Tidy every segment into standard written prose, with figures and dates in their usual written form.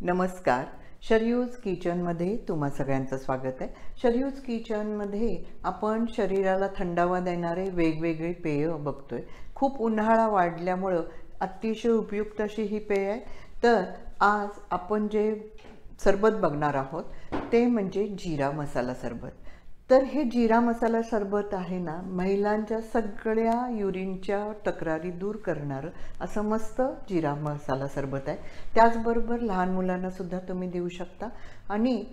नमस्कार. शरयूज किचनमध्ये तुम्हा सगळ्यांचं स्वागत आहे. शरयूज किचनमध्ये आपण शरीराला थंडावा देणारे वेगवेगळे पेय बघतोय. खूप उन्हाळा वाढल्यामुळं अतिशय उपयुक्त अशी ही पेय आहे. तर आज आपण जे सरबत बघणार आहोत ते म्हणजे जिरा मसाला सरबत. तर हे जिरा मसाला सरबत आहे ना, महिलांच्या सगळ्या युरिनच्या तक्रारी दूर करणारं असं मस्त जिरा मसाला सरबत आहे. त्याचबरोबर लहान मुलांना सुद्धा तुम्ही देऊ शकता आणि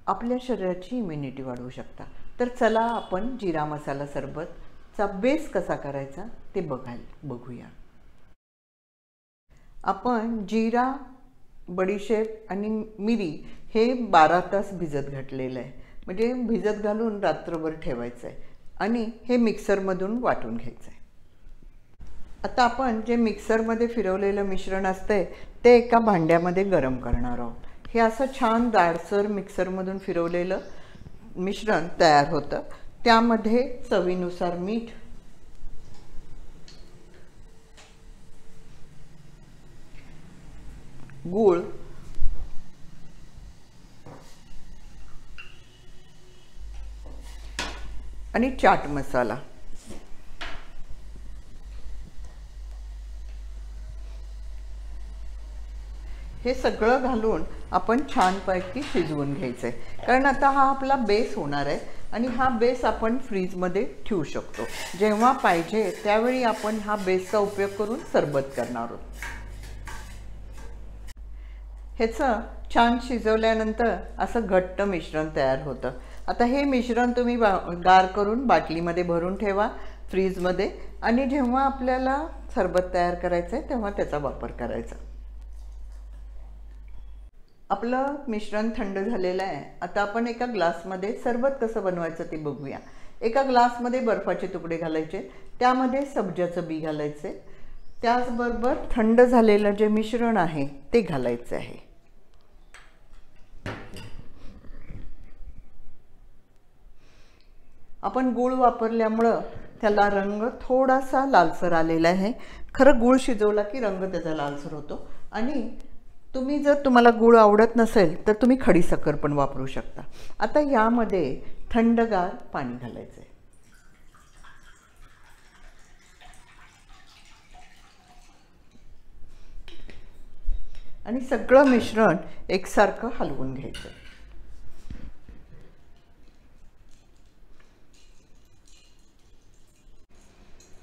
आपल्या शरीराची इम्युनिटी वाढवू शकता. तर चला आपण जिरा मसाला सरबतचा बेस कसा करायचा ते बघूया. आपण जिरा, बडीशेप आणि मिरी हे 12 तास भिजत घातलेलं आहे. म्हणजे भिजत घालून रात्रभर ठेवायचं आहे आणि हे मिक्सरमधून वाटून घ्यायचं आहे. आता आपण जे मिक्सरमध्ये फिरवलेलं मिश्रण असतंय ते एका भांड्यामध्ये गरम करणार आहोत. हे असं छान जाडसर मिक्सरमधून फिरवलेलं मिश्रण तयार होतं. त्यामध्ये चवीनुसार मीठ, गूळ, आणि चाट मसाला हे सगळं घालून आपण छानपैकी शिजवून घ्यायचं आहे. कारण आता हा आपला बेस होणार आहे आणि हा बेस आपण फ्रीजमध्ये ठेवू शकतो. जेव्हा पाहिजे त्यावेळी आपण हा बेसचा उपयोग करून सरबत करणार आहोत. ह्याचं छान शिजवल्यानंतर असं घट्ट मिश्रण तयार होतं. आता हे मिश्रण तुम्ही गार करून बाटलीमध्ये भरून ठेवा फ्रीजमध्ये आणि जेव्हा आपल्याला सरबत तयार करायचं आहे तेव्हा त्याचा वापर करायचा. आपलं मिश्रण थंड झालेलं आहे. आता आपण एका ग्लासमध्ये सरबत कसं बनवायचं ते बघूया. एका ग्लासमध्ये बर्फाचे तुकडे घालायचे, त्यामध्ये सब्जाचं बी घालायचे, त्याचबरोबर थंड झालेलं जे मिश्रण आहे ते घालायचं आहे. आपण गूळ वापरल्यामुळं त्याला रंग थोडासा लालसर आलेला आहे. खरं गूळ शिजवला की रंग त्याचा लालसर होतो. आणि तुम्हाला गूळ आवडत नसेल तर तुम्ही खडीसाखर पण वापरू शकता. आता यामध्ये थंडगार पाणी घालायचं आहे आणि सगळं मिश्रण एकसारखं हलवून घ्यायचं.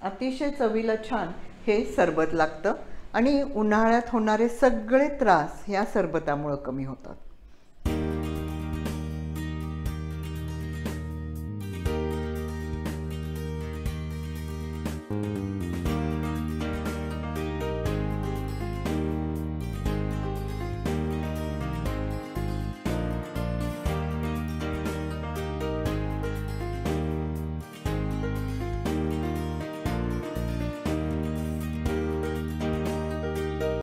अतिशय चवीला छान हे सरबत लागतं आणि उन्हाळ्यात होणारे सगळे त्रास ह्या सरबतामुळे कमी होतात.